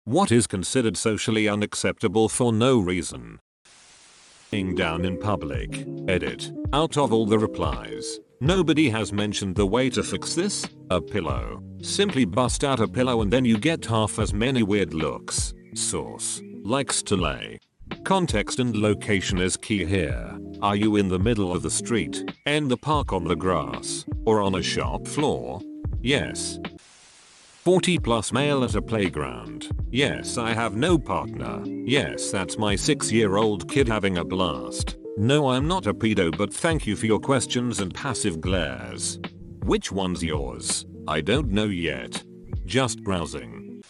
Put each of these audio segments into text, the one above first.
What is considered socially unacceptable for no reason? Laying down in public. Edit. Out of all the replies, nobody has mentioned the way to fix this. A pillow. Simply bust out a pillow and then you get half as many weird looks. Source. Likes to lay. Context and location is key here. Are you in the middle of the street, in the park, on the grass, or on a shop floor? Yes. 40 plus male at a playground. Yes, I have no partner. Yes, that's my 6-year-old kid having a blast. No, I'm not a pedo, but thank you for your questions and passive glares. Which one's yours? I don't know yet. Just browsing.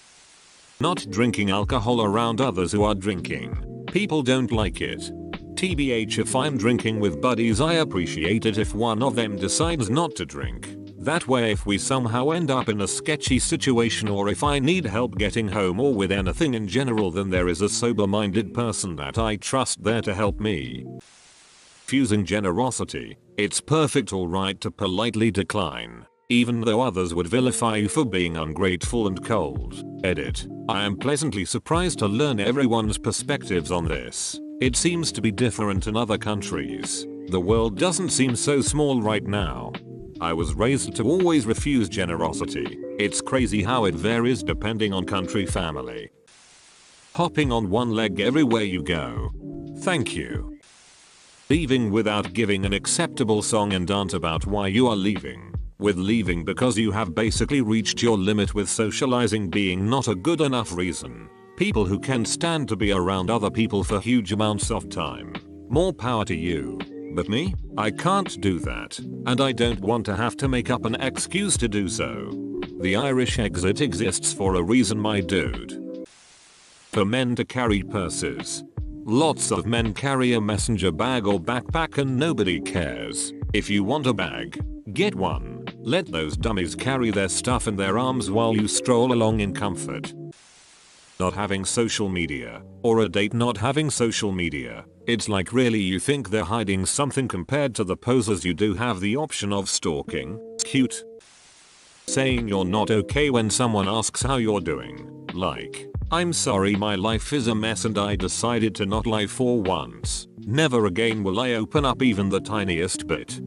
Not drinking alcohol around others who are drinking. People don't like it. TBH, if I'm drinking with buddies, I appreciate it if one of them decides not to drink. That way, if we somehow end up in a sketchy situation, or if I need help getting home or with anything in general, then there is a sober-minded person that I trust there to help me. Fusing generosity. It's perfect alright to politely decline, even though others would vilify you for being ungrateful and cold. Edit. I am pleasantly surprised to learn everyone's perspectives on this. It seems to be different in other countries. The world doesn't seem so small right now. I was raised to always refuse generosity. It's crazy how it varies depending on country, family. Hopping on one leg everywhere you go. Thank you. Leaving without giving an acceptable song and dance about why you are leaving. With leaving because you have basically reached your limit with socializing being not a good enough reason. People who can stand to be around other people for huge amounts of time. More power to you. But me? I can't do that. And I don't want to have to make up an excuse to do so. The Irish exit exists for a reason, my dude. For men to carry purses. Lots of men carry a messenger bag or backpack and nobody cares. If you want a bag, get one. Let those dummies carry their stuff in their arms while you stroll along in comfort. Not having social media, or a date not having social media. It's like, really, you think they're hiding something compared to the posers you do have the option of stalking? Cute. Saying you're not okay when someone asks how you're doing. Like, I'm sorry, my life is a mess and I decided to not lie for once. Never again will I open up even the tiniest bit.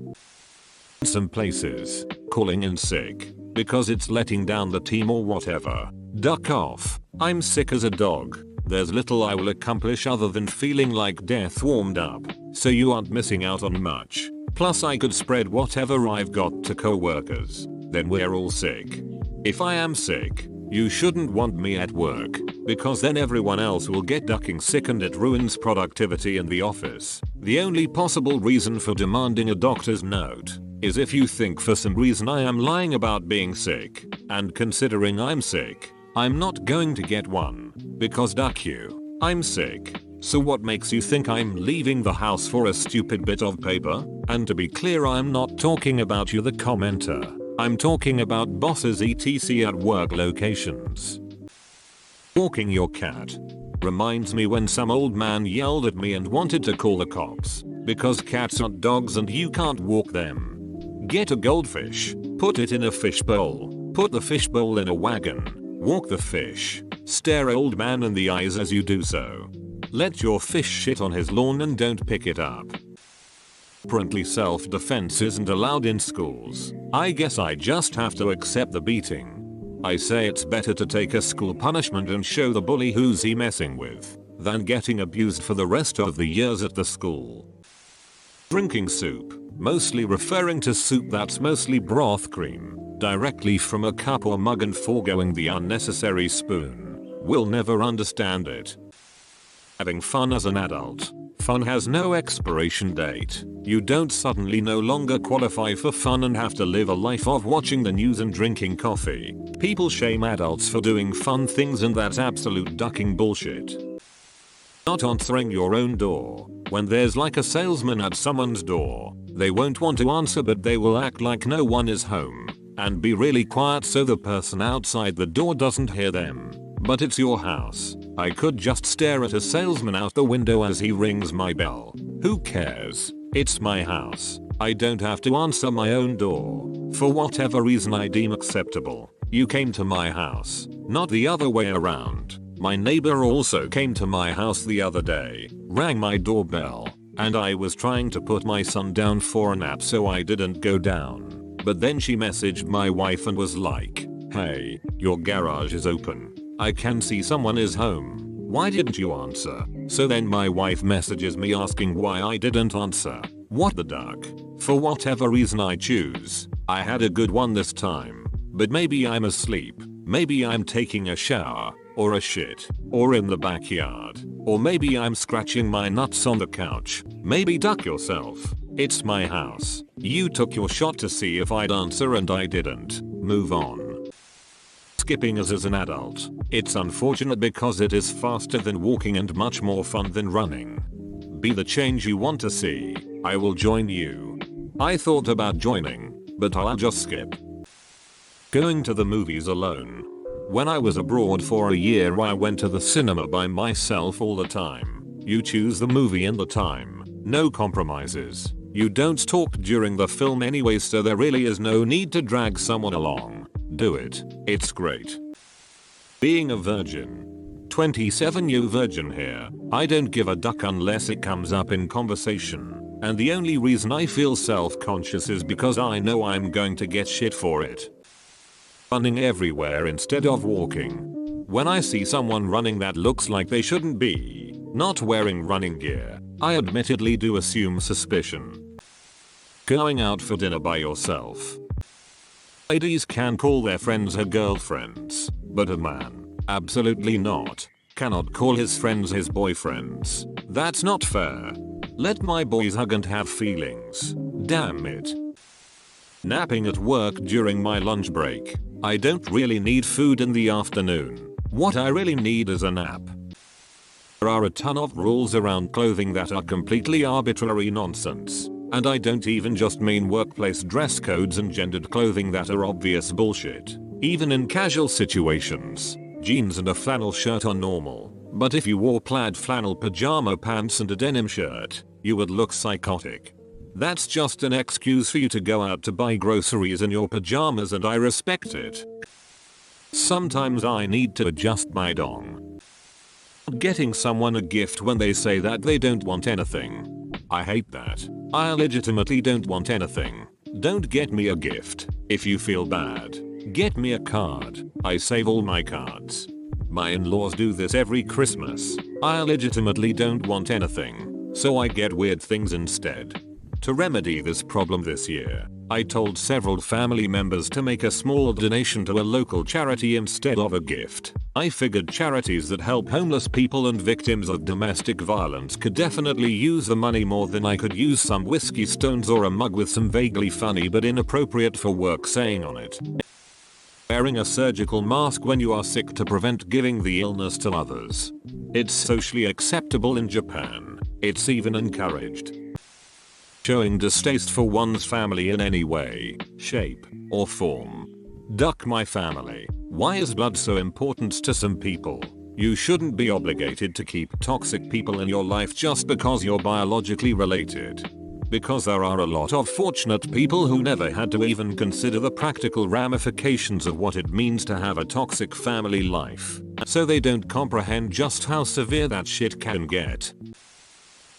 Some places, calling in sick, because it's letting down the team or whatever. Duck off. I'm sick as a dog. There's little I will accomplish other than feeling like death warmed up, so you aren't missing out on much. Plus I could spread whatever I've got to coworkers. Then we're all sick. If I am sick, you shouldn't want me at work, because then everyone else will get ducking sick and it ruins productivity in the office. The only possible reason for demanding a doctor's note is if you think for some reason I am lying about being sick, and considering I'm sick, I'm not going to get one, because duck you, I'm sick. So what makes you think I'm leaving the house for a stupid bit of paper? And to be clear, I'm not talking about you, the commenter. I'm talking about bosses etc at work locations. Walking your cat. Reminds me when some old man yelled at me and wanted to call the cops, because cats aren't dogs and you can't walk them. Get a goldfish, put it in a fishbowl, put the fishbowl in a wagon, walk the fish, stare old man in the eyes as you do so. Let your fish shit on his lawn and don't pick it up. Apparently self-defense isn't allowed in schools. I guess I just have to accept the beating. I say it's better to take a school punishment and show the bully who's he messing with, than getting abused for the rest of the years at the school. Drinking soup, mostly referring to soup that's mostly broth cream, directly from a cup or mug and foregoing the unnecessary spoon. We'll never understand it. Having fun as an adult. Fun has no expiration date. You don't suddenly no longer qualify for fun and have to live a life of watching the news and drinking coffee. People shame adults for doing fun things and that's absolute ducking bullshit. Not answering your own door. When there's like a salesman at someone's door, they won't want to answer but they will act like no one is home and be really quiet so the person outside the door doesn't hear them. But it's your house. I could just stare at a salesman out the window as he rings my bell. Who cares? It's my house. I don't have to answer my own door. For whatever reason I deem acceptable. You came to my house, not the other way around. My neighbor also came to my house the other day, rang my doorbell, and I was trying to put my son down for a nap so I didn't go down. But then she messaged my wife and was like, "Hey, your garage is open. I can see someone is home. Why didn't you answer?" So then my wife messages me asking why I didn't answer. What the duck? For whatever reason I choose, I had a good one this time. But maybe I'm asleep. Maybe I'm taking a shower, or a shit, or in the backyard, or maybe I'm scratching my nuts on the couch. Maybe duck yourself. It's my house. You took your shot to see if I'd answer and I didn't. Move on. Skipping as an adult. It's unfortunate because it is faster than walking and much more fun than running. Be the change you want to see. I will join you. I thought about joining, but I'll just skip. Going to the movies alone. When I was abroad for a year I went to the cinema by myself all the time. You choose the movie and the time. No compromises. You don't talk during the film anyway, so there really is no need to drag someone along. Do it. It's great. Being a virgin. 27-year virgin here. I don't give a duck unless it comes up in conversation. And the only reason I feel self-conscious is because I know I'm going to get shit for it. Running everywhere instead of walking. When I see someone running that looks like they shouldn't be, not wearing running gear, I admittedly do assume suspicion. Going out for dinner by yourself. Ladies can call their friends her girlfriends, but a man, absolutely not, cannot call his friends his boyfriends. That's not fair. Let my boys hug and have feelings. Damn it. Napping at work during my lunch break. I don't really need food in the afternoon. What I really need is a nap. There are a ton of rules around clothing that are completely arbitrary nonsense. And I don't even just mean workplace dress codes and gendered clothing that are obvious bullshit. Even in casual situations, jeans and a flannel shirt are normal. But if you wore plaid flannel pajama pants and a denim shirt, you would look psychotic. That's just an excuse for you to go out to buy groceries in your pajamas, and I respect it. Sometimes I need to adjust my dong. Getting someone a gift when they say that they don't want anything. I hate that. I legitimately don't want anything. Don't get me a gift. If you feel bad, get me a card. I save all my cards. My in-laws do this every Christmas. I legitimately don't want anything, so I get weird things instead. To remedy this problem this year, I told several family members to make a small donation to a local charity instead of a gift. I figured charities that help homeless people and victims of domestic violence could definitely use the money more than I could use some whiskey stones or a mug with some vaguely funny but inappropriate for work saying on it. Wearing a surgical mask when you are sick to prevent giving the illness to others. It's socially acceptable in Japan. It's even encouraged. Showing distaste for one's family in any way, shape, or form. Duck my family. Why is blood so important to some people? You shouldn't be obligated to keep toxic people in your life just because you're biologically related. Because there are a lot of fortunate people who never had to even consider the practical ramifications of what it means to have a toxic family life. So they don't comprehend just how severe that shit can get.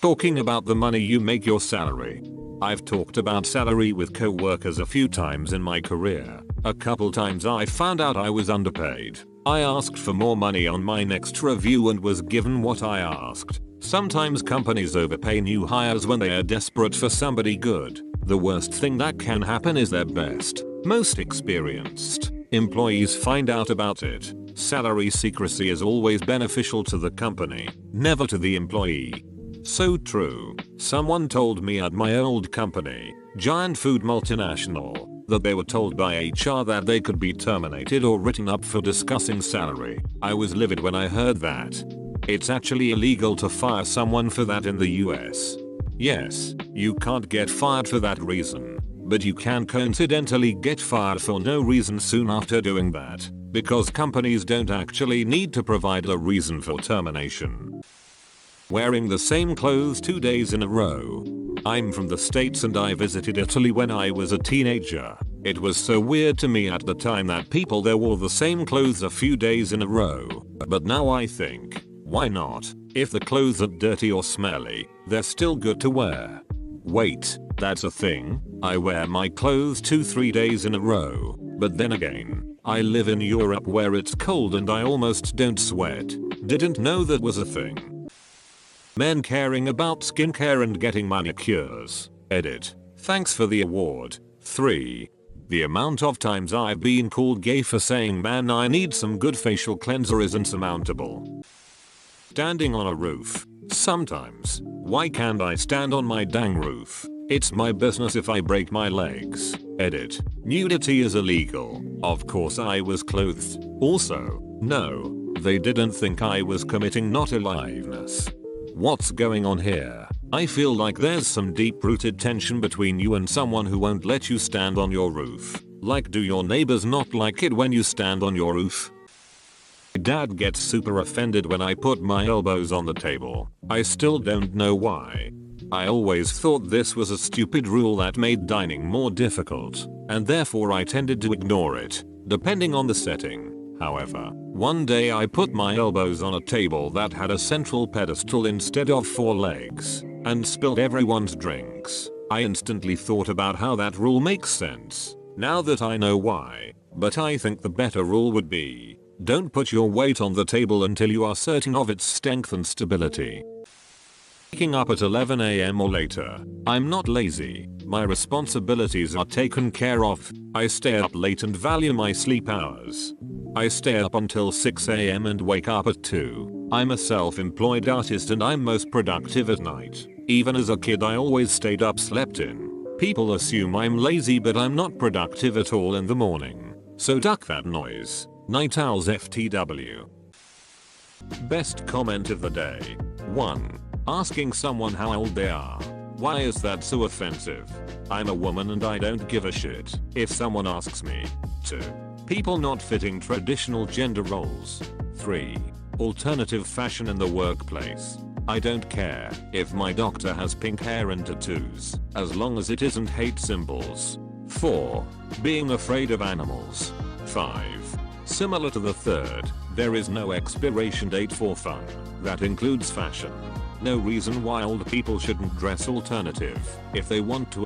Talking about the money you make your salary. I've talked about salary with co-workers a few times in my career. A couple times I found out I was underpaid. I asked for more money on my next review and was given what I asked. Sometimes companies overpay new hires when they are desperate for somebody good. The worst thing that can happen is their best, most experienced employees find out about it. Salary secrecy is always beneficial to the company, never to the employee. So true. Someone told me at my old company, giant food multinational, that they were told by HR that they could be terminated or written up for discussing salary. I was livid when I heard that. It's actually illegal to fire someone for that in the US. Yes, you can't get fired for that reason, but you can coincidentally get fired for no reason soon after doing that, because companies don't actually need to provide a reason for termination. Wearing the same clothes 2 days in a row. I'm from the States and I visited Italy when I was a teenager. It was so weird to me at the time that people there wore the same clothes a few days in a row, but now I think, why not? If the clothes are dirty or smelly, they're still good to wear. Wait, that's a thing? I wear my clothes 2-3 days in a row, but then again, I live in Europe where it's cold and I almost don't sweat. Didn't know that was a thing. Men caring about skincare and getting manicures. Edit. Thanks for the award. 3. The amount of times I've been called gay for saying man I need some good facial cleanser is insurmountable. Standing on a roof. Sometimes. Why can't I stand on my dang roof? It's my business if I break my legs. Edit. Nudity is illegal. Of course I was clothed. Also, no, they didn't think I was committing not aliveness. What's going on here? I feel like there's some deep-rooted tension between you and someone who won't let you stand on your roof. Like, do your neighbors not like it when you stand on your roof? Dad gets super offended when I put my elbows on the table. I still don't know why. I always thought this was a stupid rule that made dining more difficult, and therefore I tended to ignore it, depending on the setting. However, one day I put my elbows on a table that had a central pedestal instead of 4 legs, and spilled everyone's drinks. I instantly thought about how that rule makes sense, now that I know why, but I think the better rule would be, don't put your weight on the table until you are certain of its strength and stability. Waking up at 11 AM or later. I'm not lazy, my responsibilities are taken care of. I stay up late and value my sleep hours. I stay up until 6 AM and wake up at 2. I'm a self-employed artist and I'm most productive at night. Even as a kid I always stayed up, slept in. People assume I'm lazy, but I'm not productive at all in the morning. So duck that noise. Night owls FTW. Best comment of the day. 1. Asking someone how old they are. Why is that so offensive? I'm a woman and I don't give a shit if someone asks me. 2. People not fitting traditional gender roles. 3. Alternative fashion in the workplace. I don't care if my doctor has pink hair and tattoos, as long as it isn't hate symbols. 4. Being afraid of animals. 5. Similar to the third, there is no expiration date for fun. That includes fashion. No reason why old people shouldn't dress alternative if they want to.